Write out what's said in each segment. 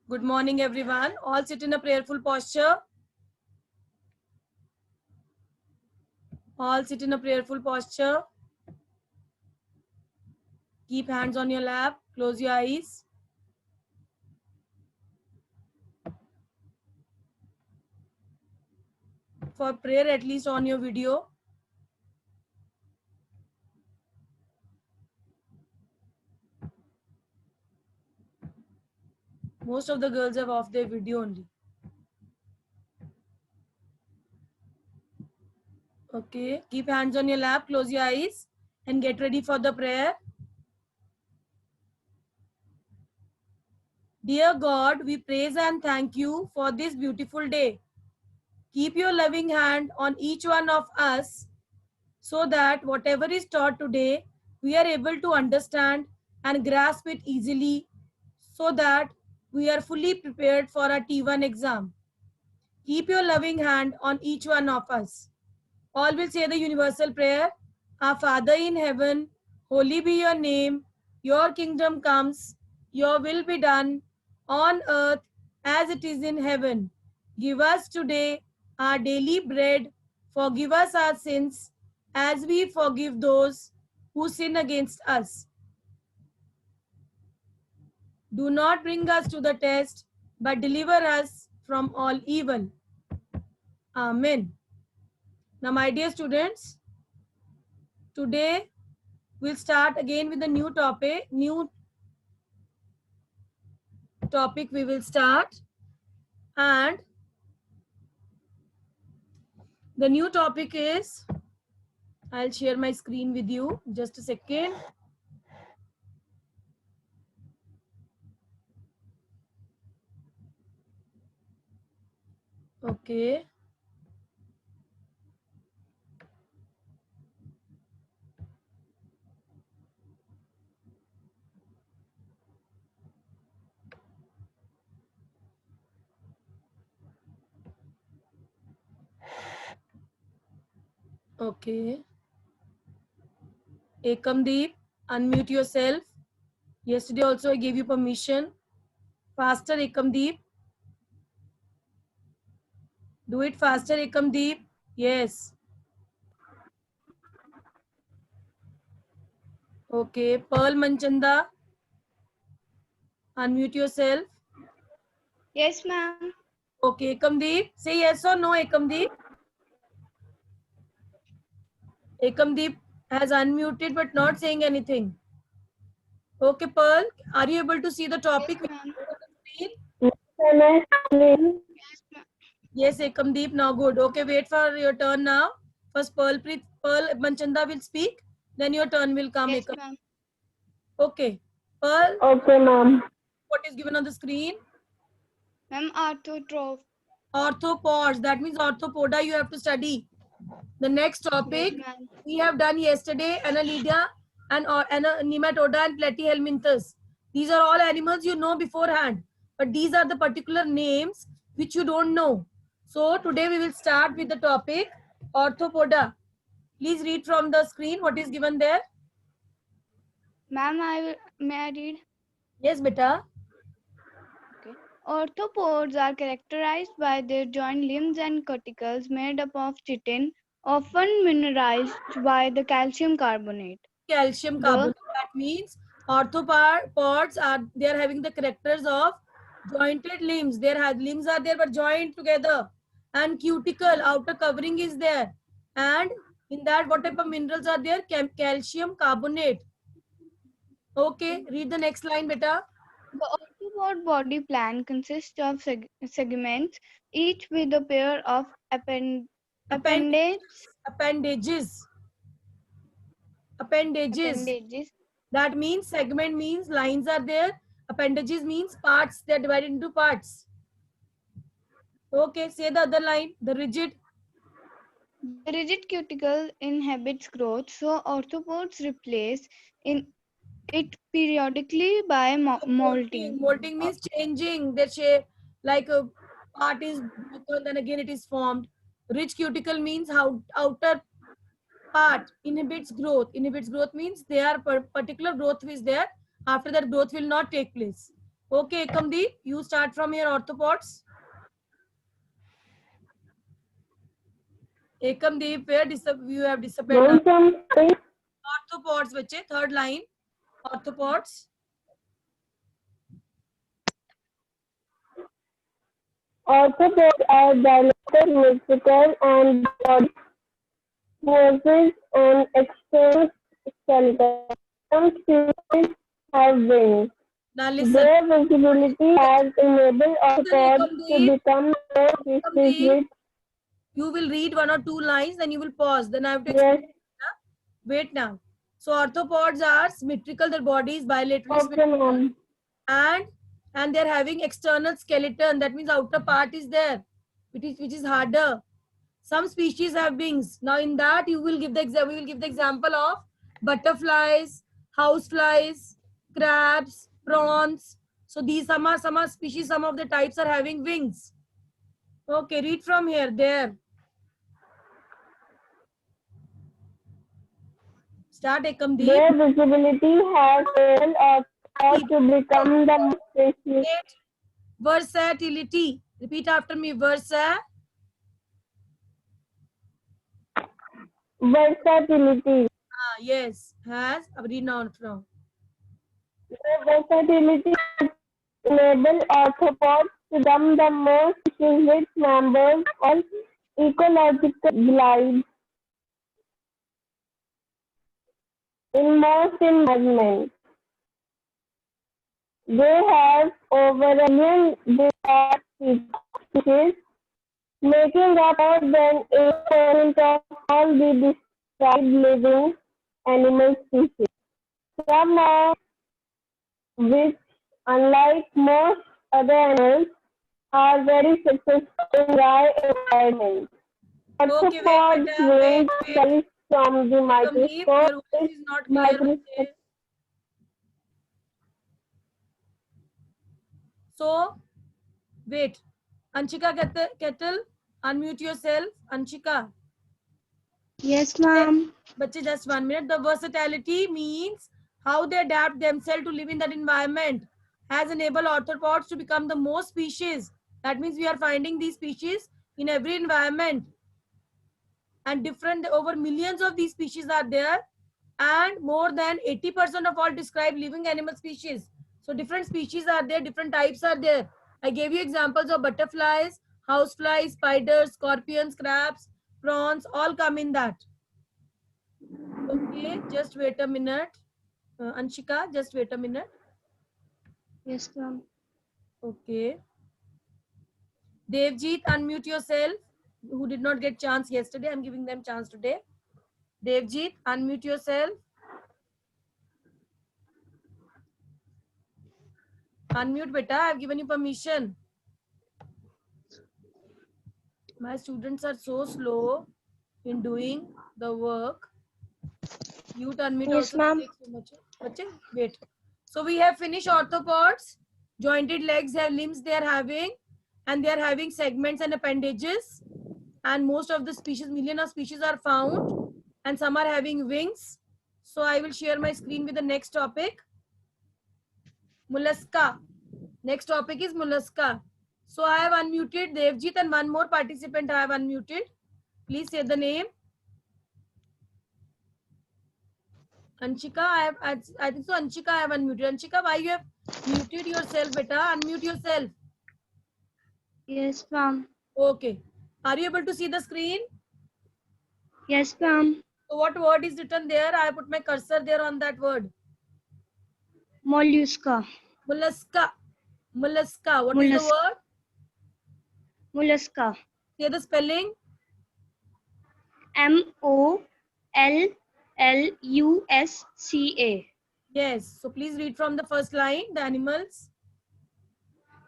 Good morning, everyone. All sit in a prayerful posture. All sit in a prayerful posture. Keep hands on your lap. Close your eyes. For prayer, at least on your video. Most of the girls have off their video only. Okay. Keep hands on your lap. Close your eyes and get ready for the prayer. Dear God, we praise and thank you for this beautiful day. Keep your loving hand on each one of us so that whatever is taught today, we are able to understand and grasp it easily so that we are fully prepared for our T1 exam. Keep your loving hand on each one of us. All will say the universal prayer. Our Father in heaven, holy be your name. Your kingdom comes, your will be done on earth as it is in heaven. Give us today our daily bread. Forgive us our sins as we forgive those who sin against us. Do not bring us to the test, but deliver us from all evil. Amen. Now, my dear students, today we'll start again with a new topic. We will start, and the new topic is, I'll share my screen with you. Just a second. Okay. Okay. Ekamdeep, unmute yourself. Yesterday also I gave you permission. Faster, Ekamdeep. Do it faster, Ekamdeep. Yes. Okay. Pearl Manchanda, unmute yourself. Yes, ma'am. Okay, Ekamdeep. Say yes or no, Ekamdeep. Ekamdeep has unmuted but not saying anything. Okay, Pearl, are you able to see the Yes, topic ma'am. on the screen? Yes, ma'am. Yes, Ekamdeep, now good. Okay, wait for your turn now. First, Pearl Manchanda will speak. Then your turn will come, Yes, Ekam. ma'am. Okay. Pearl, Okay, ma'am. what is given on the screen? Ma'am, autotroph. Orthopods. That means orthopoda you have to study. The next Yes, topic ma'am. we have done yesterday, Annelida and Nematoda and Platyhelminthes. These are all animals you know beforehand, but these are the particular names which you don't know. So today we will start with the topic Orthopoda. Please read from the screen what is given there. Ma'am, may I read? Yes, beta. Okay. Orthopods are characterized by their joint limbs and cuticles made up of chitin, often mineralized by the calcium carbonate. Calcium The carbonate. That means orthopods are having the characters of jointed limbs. Their limbs are there but joined together, and cuticle outer covering is there. And in that, what type of minerals are there? Calcium carbonate. Okay, read the next line, beta. the orthopod body plan consists of segments, each with a pair of Appendages. appendages. Appendages. Appendages. Appendages. That means segment means lines are there. Appendages means parts. They are divided into parts. Okay, say the other line. The rigid. The rigid cuticle inhibits growth, so orthopods replace in it periodically by molting. Molting means changing their shape. Like a part is broken, then again it is formed. Rich cuticle means how outer part inhibits growth. Inhibits growth means there are particular growth is there. After that, growth will not take place. Okay, Kamdeep, you start from your orthopods. Ekamdeep, where you have disappeared now. Orthopods, bache, third line. Orthopods. Orthopods are dilated, symmetrical, and body possess an external skeleton. Some species have wings. Now listen. Their visibility has enabled orthopods to Ekamdeep, become more species with. you will read 1 or 2 lines, then you will pause. Then I have to Yes. explain. Wait now. So orthopods are symmetrical, their body is bilaterally Okay, symmetrical. ma'am. And they're having external skeleton. That means outer part is there, which is harder. Some species have wings. Now in that you will give the example. We will give the example of butterflies, houseflies, crabs, prawns. So these some are species. Some of the types are having wings. Okay, read from here. There. Start, Ekamdeep. Their visibility has enabled orthopods to become the more species. Versatility. Repeat after me. Versatility. Yes. Has. Read now. Their versatility enable arthropods to become the most species with members of ecological glides in most environments. They have over a million different species, making up more than 8% of all the described living animal species. Some of which, unlike most other animals, are very successful in dry environments. Okay, Arthropods range size from the Kamdeep, your voice microscopic is not clear. So, wait. Anshika Kettle, unmute yourself. Anshika. Yes, ma'am. But just 1 minute. The versatility means how they adapt themselves to live in that environment has enabled arthropods to become the most species. That means we are finding these species in every environment. And different, over millions of these species are there. And more than 80% of all described living animal species. So different species are there, different types are there. I gave you examples of butterflies, houseflies, spiders, scorpions, crabs, prawns, all come in that. Okay, just wait a minute. Anshika, just wait a minute. Yes, ma'am. Okay. Devjit, unmute yourself. Who did not get chance yesterday, I'm giving them chance today. Devjit, unmute yourself. Unmute, beta. I've given you permission. My students are so slow in doing the work. Mute, unmute Yes, also ma'am. takes so much. Okay, wait. So we have finished orthopods. Jointed legs have limbs they are having, and they are having segments and appendages. And most of the species, million of species are found, and some are having wings. So I will share my screen with the next topic. Mollusca. Next topic is mollusca. So I have unmuted Devjit and one more participant I have unmuted. Please say the name. Anshika, I think so. Anshika, I have unmuted. Anshika, why you have muted yourself, beta? Unmute yourself. Yes, ma'am. Okay. Are you able to see the screen? Yes, ma'am. So what word is written there? I put my cursor there on that word. Mollusca. Mollusca. Mollusca. What is the word? Mollusca. Say the spelling. MOLLUSCA. Yes. So please read from the first line. The animals.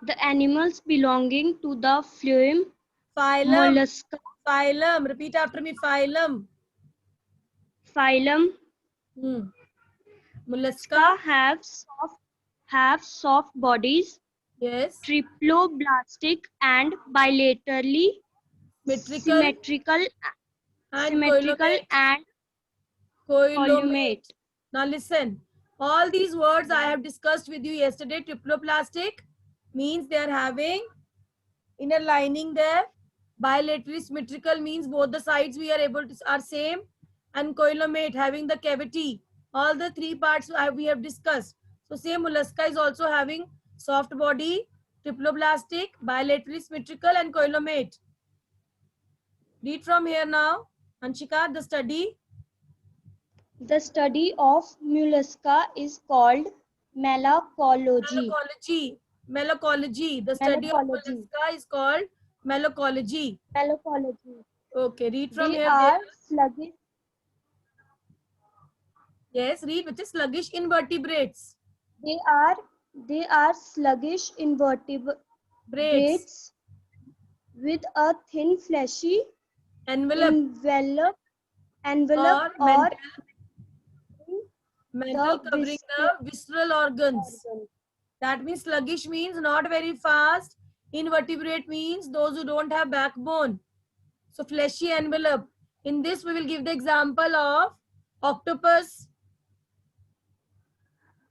The animals belonging to the phylum Phylum. Mollusca. Phylum. Repeat after me. Phylum. Phylum Mollusca. have soft bodies, Yes. triploblastic and bilaterally Symmetrical symmetrical and coilomate. columate. Now listen. All these words I have discussed with you yesterday. Triploplastic means they are having inner lining there. Bilaterally symmetrical means both the sides we are able to are same. And coelomate, having the cavity. All the three parts we have discussed. So same mollusca is also having soft body, triploplastic, bilaterally symmetrical, and coelomate. Read from here now. Anshika, the study. The study of mollusca is called malacology. Malacology. Malacology. The study of Malacology. mollusca is called malacology. Malacology. Okay, read from They here. are sluggish. Yes, read with sluggish invertebrates. They are sluggish invertebrates Braids. with a thin fleshy Envelope envelope or or mantle covering the visceral organs. That means sluggish means not very fast. Invertebrate means those who don't have backbone. So fleshy envelope. In this we will give the example of octopus,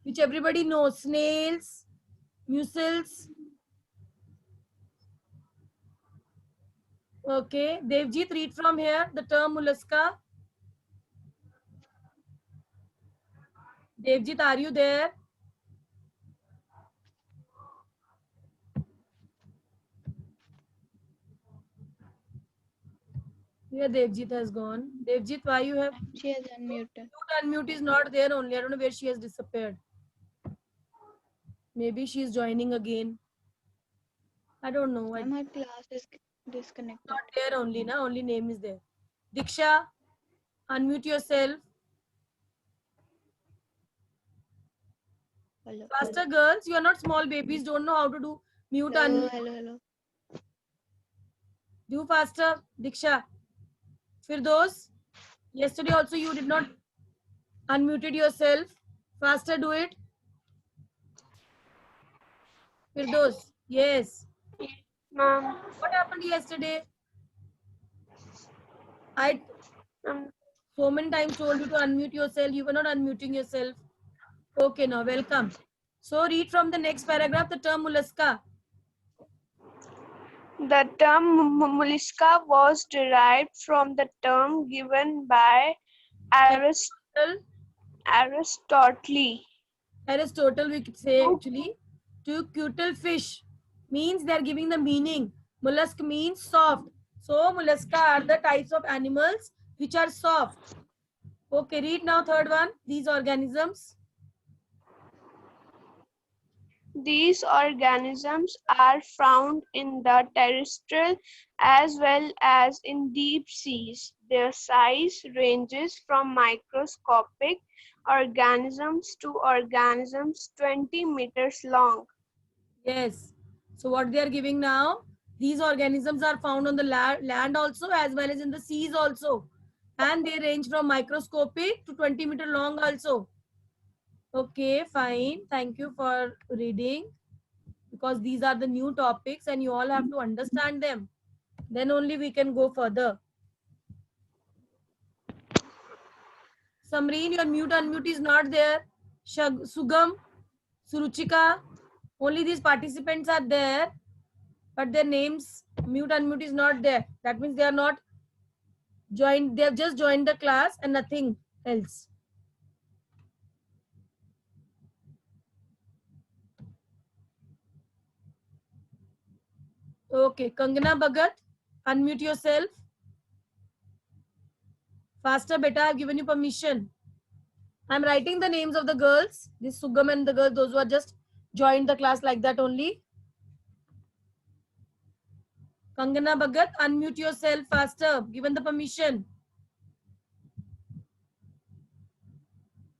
which everybody knows, snails, mussels. Okay, Devjit, read from here the term mollusca. Devjit, are you there? Where Devjit has gone? Devjit, why you have She has unmuted. unmute is not there only. I don't know where she has disappeared. Maybe she is joining again. I don't know. Ma'am, her class is disconnected. Not there only, na? Only name is there. Diksha, unmute yourself. Hello. Faster, girls. You are not small babies. Don't know how to do mute, Hello, unmute. hello. Do faster, Diksha. Firdos, yesterday also you did not unmuted yourself. Faster, do it. Firdos, yes. Ma'am. What happened yesterday? I so many times told you to unmute yourself. You were not unmuting yourself. Okay, now welcome. So read from the next paragraph the term mollusca. The term mollusca was derived from the term given by Aristotle, we could say actually, to cuttlefish means they are giving the meaning. Mollusk means soft. So mollusca are the types of animals which are soft. Okay, read now third one. These organisms. These organisms are found in the terrestrial as well as in deep seas. Their size ranges from microscopic organisms to organisms 20 meters long. Yes. So what they are giving now, these organisms are found on the land also as well as in the seas also. And they range from microscopic to 20-meter long also. Okay, fine. Thank you for reading. Because these are the new topics and you all have to understand them. Then only we can go further. Samreen, your mute unmute is not there. Sugam, Suruchika, only these participants are there, but their names mute unmute is not there. That means they are not joined. They have just joined the class and nothing else. Okay, Kangana Bhagat, unmute yourself. Faster, beta, I've given you permission. I'm writing the names of the girls. This Sugam and the girls, those who are just joined the class like that only. Kangana Bhagat, unmute yourself faster, given the permission.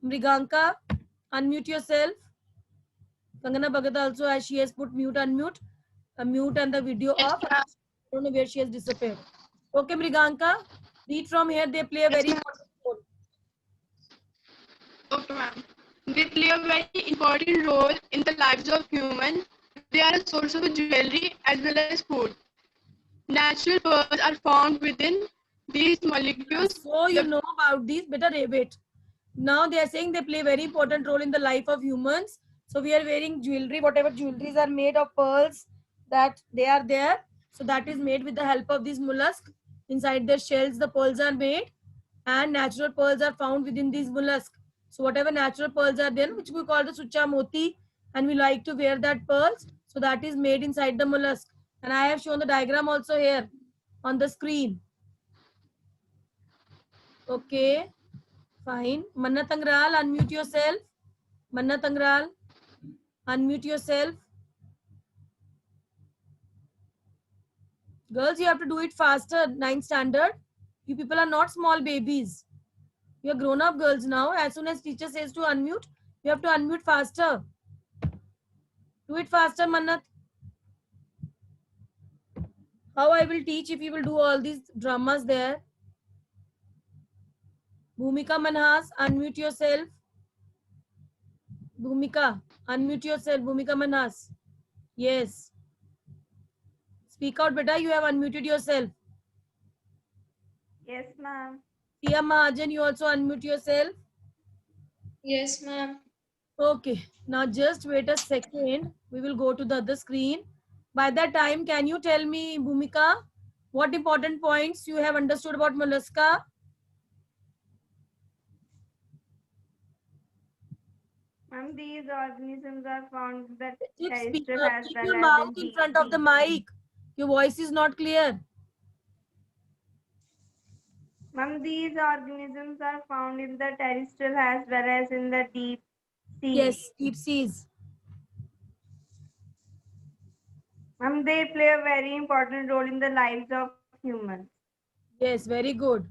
Mriganka, unmute yourself. Kangana Bhagat also, as she has put mute, unmute. Mute and the video off. I don't know where she has disappeared. Okay, Mriganka, read from here. They play a very important role. Okay, ma'am. They play a very important role in the lives of humans. They are a source of jewelry as well as food. Natural pearls are found within these molecules. So you know about these. Better wait. Now they are saying they play very important role in the life of humans. So we are wearing jewelry, whatever jewelries are made of pearls, that they are there. So that is made with the help of these mollusks. Inside their shells, the pearls are made, and natural pearls are found within these mollusks. So whatever natural pearls are there, which we call the sucha moti, and we like to wear that pearls. So that is made inside the mollusk. And I have shown the diagram also here on the screen. Okay, fine. Manna Tangral, unmute yourself. Manna Tangral, unmute yourself. Girls, you have to do it faster. 9th standard. You people are not small babies. You are grown up girls now. As soon as teacher says to unmute, you have to unmute faster. Do it faster, Mannat. How I will teach if you will do all these dramas there? Bhumika Manhas, unmute yourself. Bhumika, unmute yourself. Bhumika Manhas. Yes. Speak out, beta. You have unmuted yourself. Yes, ma'am. Sia Mahajan, you also unmute yourself. Yes, ma'am. Okay. Now just wait a second. We will go to the other screen. By that time, can you tell me, Bhumika, what important points you have understood about mollusca? Ma'am, these organisms are found in the Keep terrestrial as keep well your as in mouth in deep front of the sea. mic. Your voice is not clear. Ma'am, these organisms are found in the terrestrial as well as in the deep sea. Yes, deep seas. Ma'am, they play a very important role in the lives of humans. Yes, very good.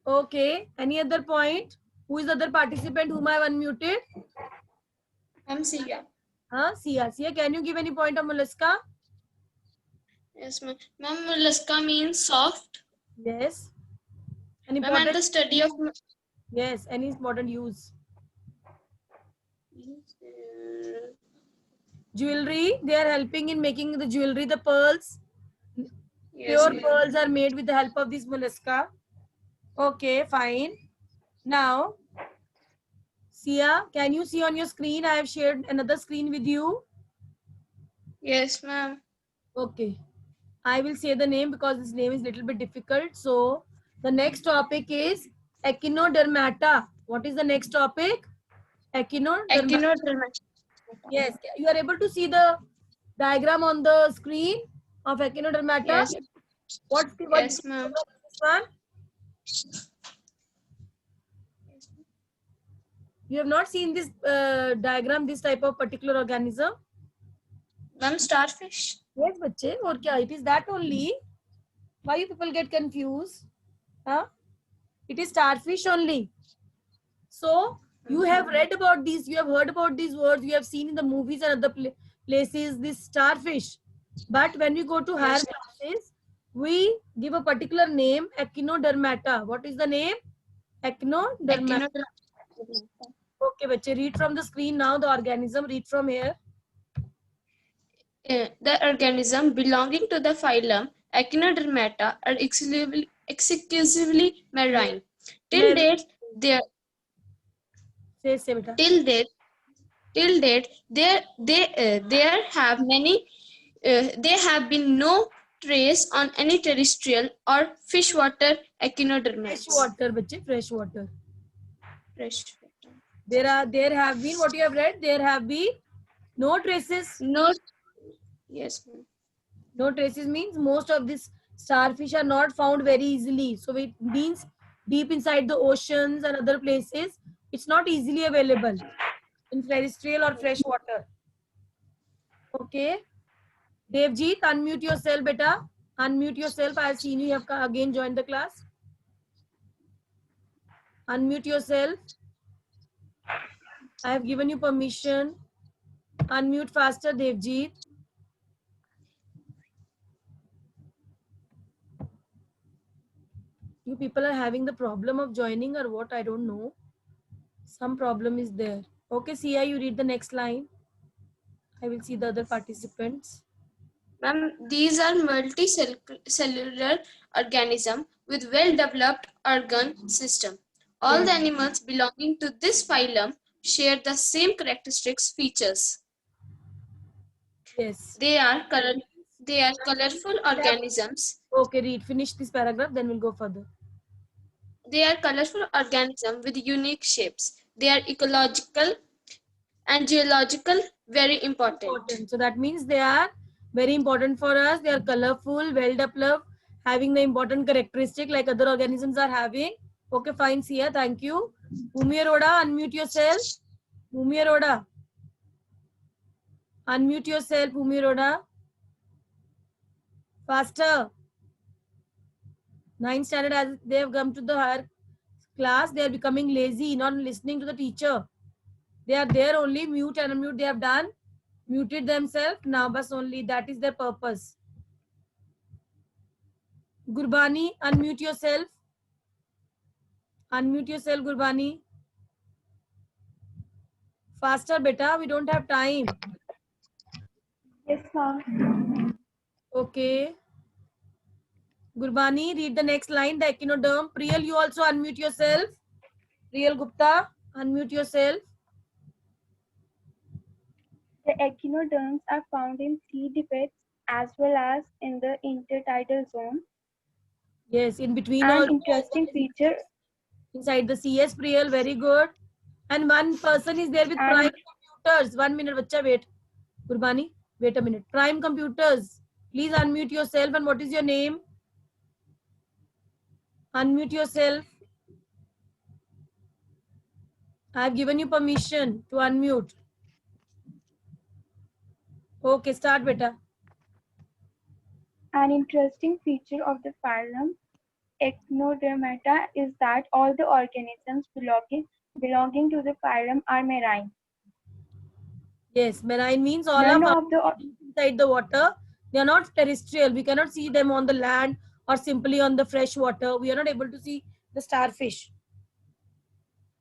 Okay. Any other point? Who is the other participant whom I have unmuted? I'm Sia. Huh? Sia. Sia, can you give any point on mollusca? Yes, ma'am. Ma'am, mollusca means soft. Yes. Any Ma'am, and important? the study of Yes. Any important use? Jewelry. They are helping in making the jewelry, the pearls. yes, Pure ma'am. pearls are made with the help of this mollusca. Okay, fine. Now, Sia, can you see on your screen? I have shared another screen with you. Yes, ma'am. Okay. I will say the name because this name is a little bit difficult. So, the next topic is echinodermata. What is the next topic? Echinodermata. Echinodermata. Yes, you are able to see the diagram on the screen of echinodermata. Yes. What Yes, ma'am. this one? You have not seen this diagram, this type of particular organism? Ma'am, starfish. Yes, bache. Or kya? It is that only. Why you people get confused? Huh? It is starfish only. So you have read about these, you have heard about these words, you have seen in the movies and other places this starfish. But when we go to higher Yes. classes, we give a particular name, echinodermata. What is the name? Echinodermata. Echinodermata. Okay, bache, read from the screen now. The organism. Read from here. The organism belonging to the phylum Echinodermata are exclusively marine. Till date, there Say beta. till date there have many there have been no trace on any terrestrial or freshwater echinodermats. Fresh water, bache. Fresh water. Freshwater. There have been, what you have read, there have been no traces. No. Yes, ma'am. No traces means most of these starfish are not found very easily. So it means deep inside the oceans and other places, it's not easily available in terrestrial or fresh water. Okay. Devjit, unmute yourself, beta. Unmute yourself. I have seen you have again joined the class. Unmute yourself. I have given you permission. Unmute faster, Devjit. You people are having the problem of joining or what? I don't know. Some problem is there. Okay, Sia, you read the next line. I will see the other participants. Ma'am, these are multicellular organisms with well-developed organ system. All the Yes. animals belonging to this phylum share the same characteristics features. Yes. They are colorful We have- organisms. Okay, read. Finish this paragraph, then we'll go further. They are colorful organisms with unique shapes. They are ecological and geological very important. Important. So that means they are very important for us. They are colorful, well developed, having the important characteristic like other organisms are having. Okay, fine, Sia. Thank you. Bhumi Aroda, unmute yourself. Bhumi Aroda. Unmute yourself, Bhumi Aroda. Faster. 9th standard, as they have come to the higher class, they are becoming lazy, not listening to the teacher. They are there only, mute and unmute they have done. Muted themselves. Now, bus only. That is their purpose. Gurbani, unmute yourself. Unmute yourself, Gurbani. Faster, beta. We don't have time. Yes, ma'am. Okay. Gurbani, read the next line. The echinoderm. Priyal, you also unmute yourself. Priyal Gupta, unmute yourself. The echinoderms are found in sea depths as well as in the intertidal zone. Yes, in between An also. interesting feature Inside the CS, Priyal, very good. And one person is there with Prime Computers. 1 minute, bacha, wait. Gurbani, wait a minute. Prime Computers. Please unmute yourself. And what is your name? Unmute yourself. I have given you permission to unmute. Okay, start, beta. An interesting feature of the phylum Echinodermata is that all the organisms belonging to the phylum are marine. Yes, marine means all None are of the inside the water. They are not terrestrial. We cannot see them on the land or simply on the fresh water. We are not able to see the starfish.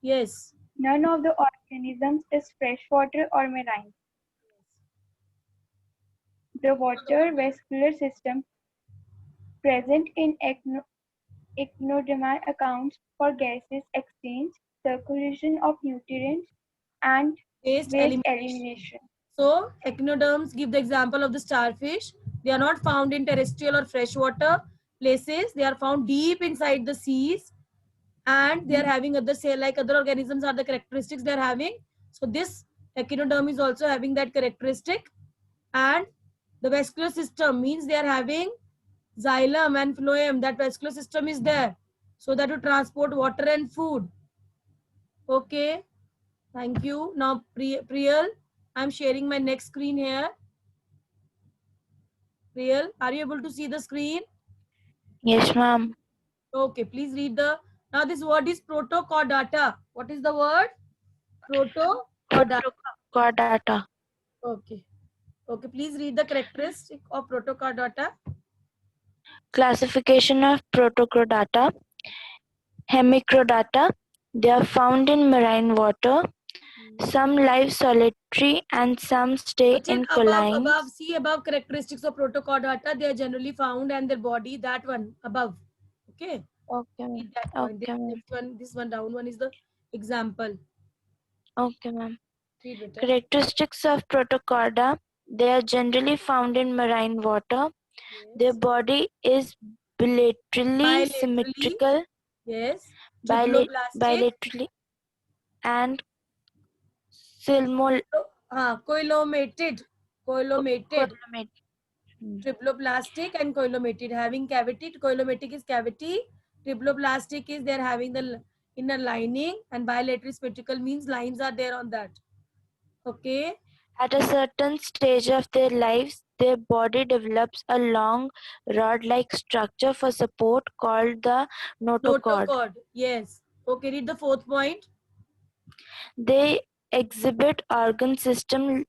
Yes. none of the organisms is freshwater or marine. The water vascular system present in echinoderma accounts for gases exchange, circulation of nutrients, and Waste waste elimination. elimination. So, echinoderms give the example of the starfish. They are not found in terrestrial or freshwater places. They are found deep inside the seas, and they are having other say like other organisms are the characteristics they are having. So this echinoderm is also having that characteristic, and the vascular system means they are having xylem and phloem. That vascular system is there so that to transport water and food. Okay, thank you. Now Priyal, I'm sharing my next screen here. Priyal, are you able to see the screen? Yes, ma'am. Okay, please read the. Now this word is protocordata. What is the word? Protocordata. Protocordata. Okay. Okay, please read the characteristic of protocordata. Classification of Protocordata. Hemicrodata. They are found in marine water. Some live solitary and some stay in colonies. Above, see above characteristics of protocordata. They are generally found and their body, that one above. Okay. Okay, Read that point. okay, ma'am. Next one, this one down one is the example. Okay, ma'am. Read it. Characteristics of Protocorda. They are generally found in marine water. Their body is bilaterally symmetrical. Yes. Triploblastic. Bilaterally and Coilomated. Triploblastic and coilomated, having cavity. Coilomatic is cavity. Triploblastic is they're having the inner lining, and bilateral symmetrical means lines are there on that. Okay. At a certain stage of their lives, their body develops a long rod-like structure for support called the notochord. Yes. Okay, read the fourth point. They exhibit organ system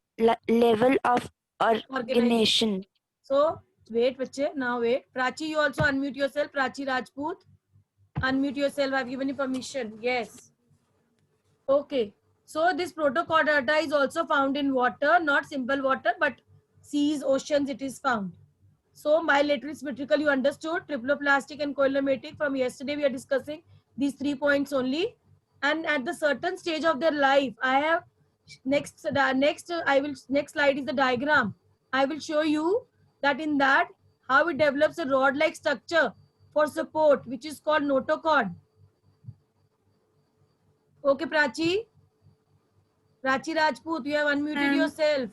level of organization. So, wait, bache. Now wait. Prachi, you also unmute yourself. Prachi Rajput. Unmute yourself. I've given you permission. Yes. Okay. So, this protocordata is also found in water, not simple water, but seas, oceans, it is found. So bilateral symmetrical you understood, triploplastic and coilomatic from yesterday we are discussing these 3 points only. And at the certain stage of their life, I have next slide is the diagram. I will show you that in that how it develops a rod like structure for support, which is called notochord. Okay, Prachi Rajput, you have unmuted yourself.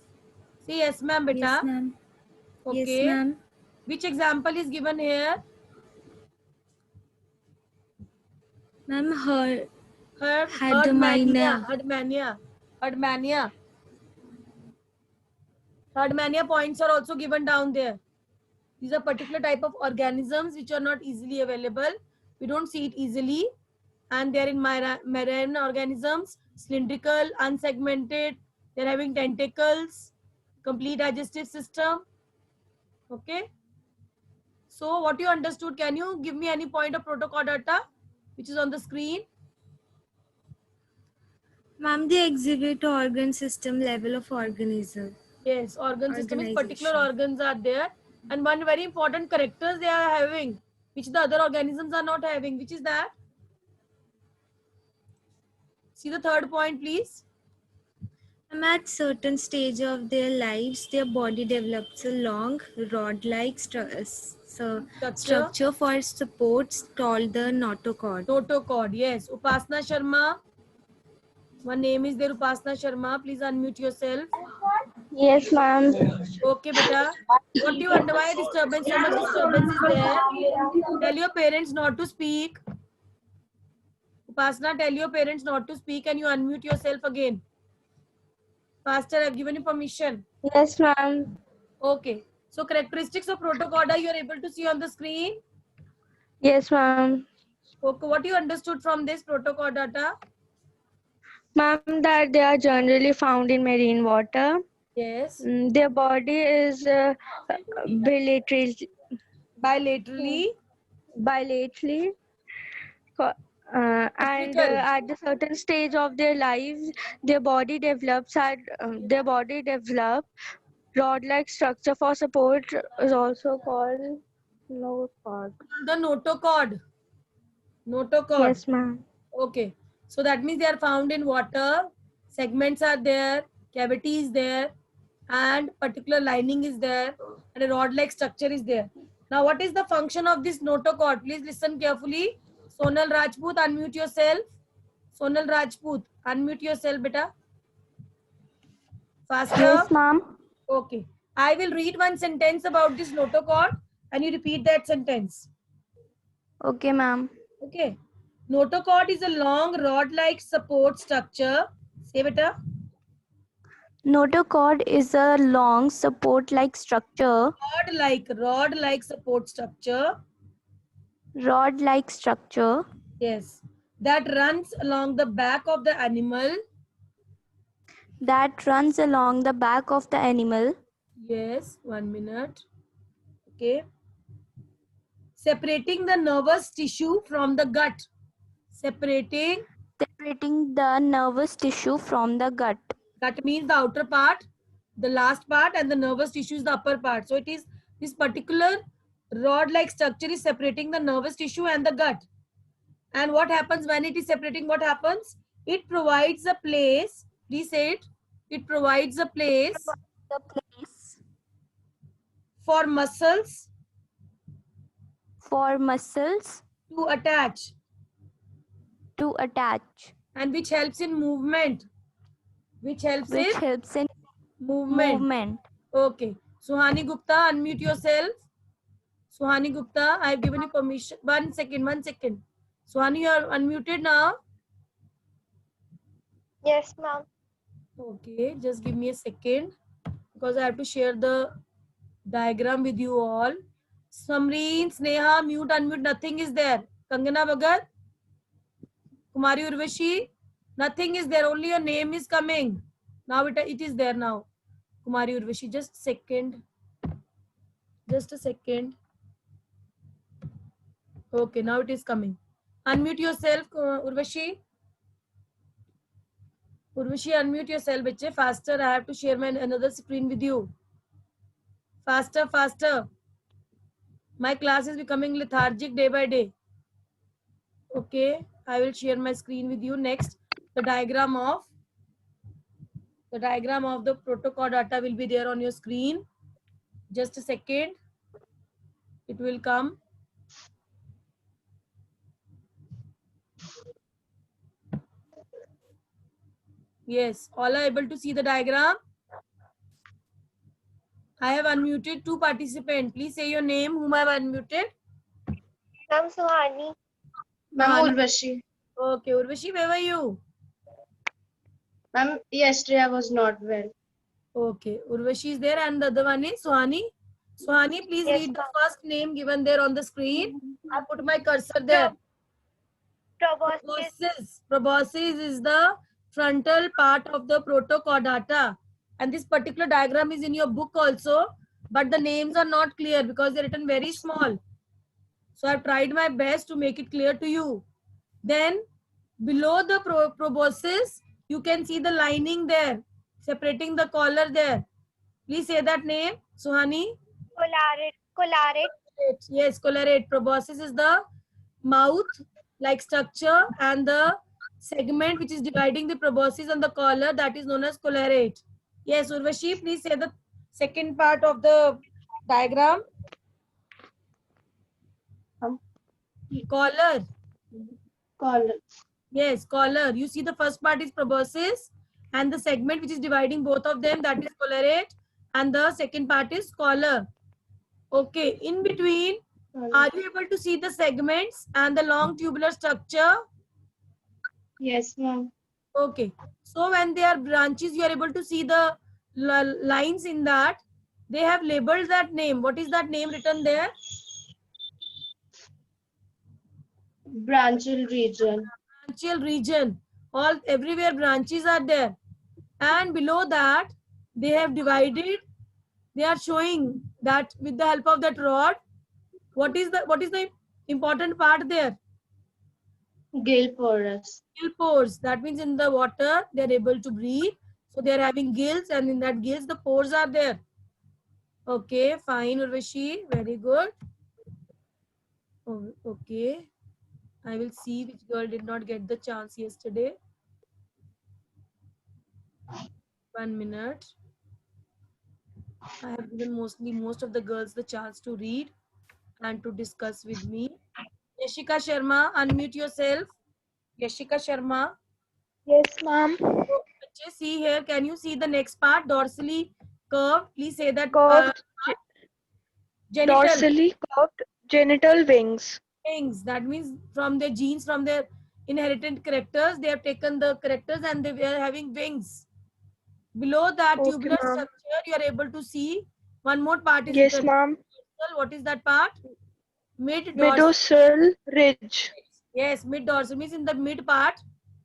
See, yes ma'am, beta. Yes, ma'am. Okay. Yes, ma'am. Which example is given here? Ma'am, Herdmania. Herdmania points are also given down there. These are particular type of organisms which are not easily available. We don't see it easily. And they are in marine organisms, cylindrical, unsegmented. They're having tentacles, complete digestive system. Okay. So what you understood, can you give me any point of protochordata which is on the screen? Ma'am, they exhibit organ system level of organism. Yes, organ system is particular organs are there. And one very important characters they are having, which the other organisms are not having, which is that? See the third point, please. And at certain stage of their lives, their body develops a long rod-like structure for supports called the notochord. Notochord, yes. Upasna Sharma. One name is there, Upasna Sharma. Please unmute yourself. Yes, ma'am. Okay, beta. What do you under why disturbance? So much disturbance is there. Tell your parents not to speak. Upasna, tell your parents not to speak and you unmute yourself again. Faster, I've given you permission. Yes, ma'am. Okay. So characteristics of protochorda you are able to see on the screen. Yes, ma'am. Okay. What you understood from this protochordata? Ma'am, that they are generally found in marine water. Yes. Their body is bilaterally. And at the certain stage of their lives, their body develops rod-like structure for support is also called notochord. The notochord. Yes, ma'am. Okay. So that means they are found in water. Segments are there. Cavity is there. And particular lining is there. And a rod-like structure is there. Now, what is the function of this notochord? Please listen carefully. Sonal Rajput, unmute yourself. Sonal Rajput, unmute yourself, beta. Faster. Yes, ma'am. Okay. I will read one sentence about this notochord and you repeat that sentence. Okay, ma'am. Okay. Notochord is a long rod-like support structure. Say beta. Notochord is a long support-like structure. Rod-like support structure. Rod-like structure. Yes. That runs along the back of the animal. That runs along the back of the animal. Yes. 1 minute. Okay. Separating the nervous tissue from the gut. Separating the nervous tissue from the gut. Gut means the outer part, the last part, and the nervous tissue is the upper part. So it is this particular rod-like structure is separating the nervous tissue and the gut. And what happens when it is separating? What happens? It provides a place. Please say it. It provides a place for muscles. To attach. And which helps in movement. Which helps in movement. Okay. Suhani Gupta, unmute yourself. Suhani Gupta, I have given you permission. 1 second. Suhani, you are unmuted now. Yes, ma'am. Okay, just give me a second because I have to share the diagram with you all. Samreen, Sneha, mute, unmute, nothing is there. Kangana Bhagat, Kumari Urvashi, nothing is there, only your name is coming. Now it is there now. Kumari Urvashi, just a second. Okay, now it is coming. Unmute yourself, Urvashi. Urvashi, unmute yourself, bache. Faster, I have to share my another screen with you. Faster. My class is becoming lethargic day by day. Okay, I will share my screen with you. Next, the diagram of the protocol data will be there on your screen. Just a second, it will come. Yes, all are able to see the diagram. I have unmuted 2 participants. Please say your name, whom I have unmuted. Ma'am Suhani. Ma'am Suhani. Urvashi. Okay, Urvashi, where were you? Ma'am, yesterday I was not well. Okay, Urvashi is there and the other one is Suhani. Suhani, please Yes, read the ma'am. first name given there on the screen. I put my cursor there. Proboscis. Proboscis is the frontal part of the protochordata. And this particular diagram is in your book also, but the names are not clear because they're written very small. So I've tried my best to make it clear to you. Then below the proboscis, you can see the lining there, separating the collar there. Please say that name, Suhani. Collarate. Yes, collarate. Proboscis is the mouth-like structure and the segment which is dividing the proboscis and the collar, that is known as collarate. Yes, Urvashi, please say the second part of the diagram. Collar. Collar. Yes, collar. You see the first part is proboscis and the segment which is dividing both of them, that is collarate, and the second part is collar. Okay, in between, are you able to see the segments and the long tubular structure? Yes, ma'am. Okay, so when they are branches, you are able to see the lines in that. They have labeled that name. What is that name written there? Branchial region. Branchial region. All everywhere branches are there. And below that, they have divided. They are showing that with the help of that rod, what is the important part there? Gill porous. Gill pores. That means in the water they are able to breathe. So they are having gills, and in that gills the pores are there. Okay, fine, Urvashi. Very good. Oh, okay. I will see which girl did not get the chance yesterday. 1 minute. I have given most of the girls the chance to read and to discuss with me. Yashika Sharma, unmute yourself. Yashika Sharma. Yes, ma'am. So, see here, can you see the next part? Dorsally curved. Please say that. Curved, Genital dorsally curved genital wings. wings. That means from their genes, from their inherited characters, they have taken the characters and they were having wings. Below that Okay, tubular ma'am. structure, you are able to see one more part is Yes, written. ma'am. What is that part? Mid dorsal. Medorsal ridge. Yes, mid dorsal means in the mid part.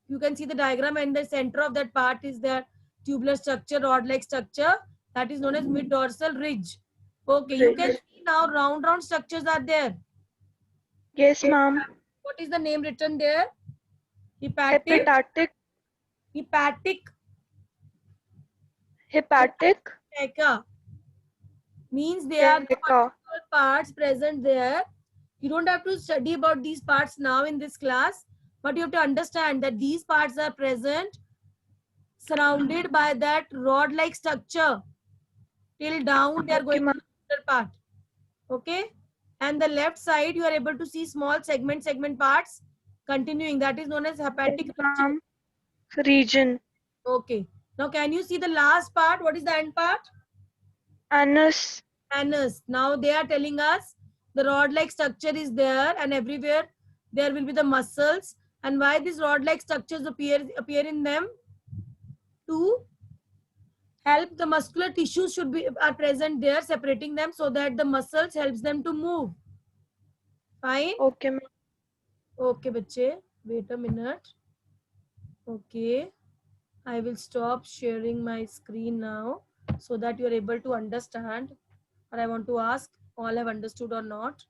You can see the diagram, and the center of that part is the tubular structure, rod-like structure. That is known as mid dorsal ridge. Okay, you can see now round structures are there. Yes, ma'am. What is the name written there? Hepatic. Theca. Means they are the particular parts present there. You don't have to study about these parts now in this class, but you have to understand that these parts are present surrounded by that rod-like structure. Till down they are going to the part. Okay, and the left side you are able to see small segment parts continuing. That is known as hepatic region. Okay, now can you see the last part? What is the end part? Anus. Now they are telling us the rod-like structure is there, and everywhere there will be the muscles. And why these rod-like structures appear in them? To help the muscular tissues are present there, separating them so that the muscles helps them to move. Fine. Okay, ma'am. Okay, bache. Wait a minute. Okay, I will stop sharing my screen now so that you are able to understand. Or I want to ask all have understood or not.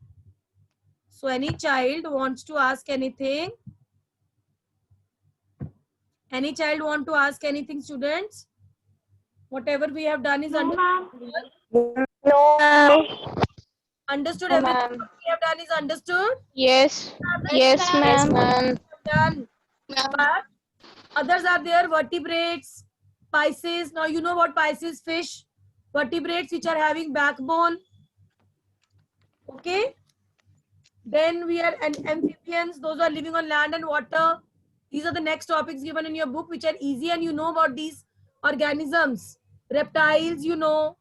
So any child wants to ask anything? Any child want to ask anything, students? Whatever we have done is understood. No. Understood Yes, everything ma'am. what we have done is understood? Yes. Yes, Yes, ma'am. ma'am. Done. But others are there, vertebrates, Pisces. Now you know what Pisces fish, vertebrates which are having backbone. Okay. Then we are amphibians, those who are living on land and water. These are the next topics given in your book, which are easy and you know about these organisms. Reptiles, you know.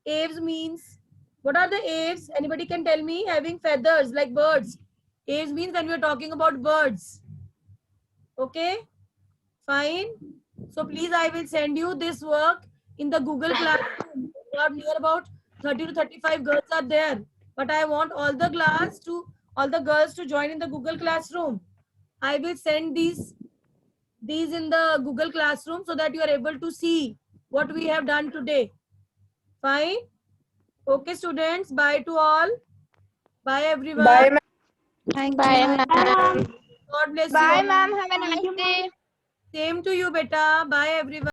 Aves means, what are the aves? Anybody can tell me? Having feathers like birds. Aves means when we are talking about birds. Okay, fine. So please, I will send you this work in the Google Classroom. Near about 30 to 35 girls are there, but I want all the girls to join in the Google Classroom. I will send these in the Google Classroom so that you are able to see what we have done today. Fine. Okay, students. Bye to all. Bye, everyone. Bye, ma'am. Thank Bye, you. ma'am. God bless you Bye, all. ma'am. Have a nice day. Same to you, beta. Bye, everyone.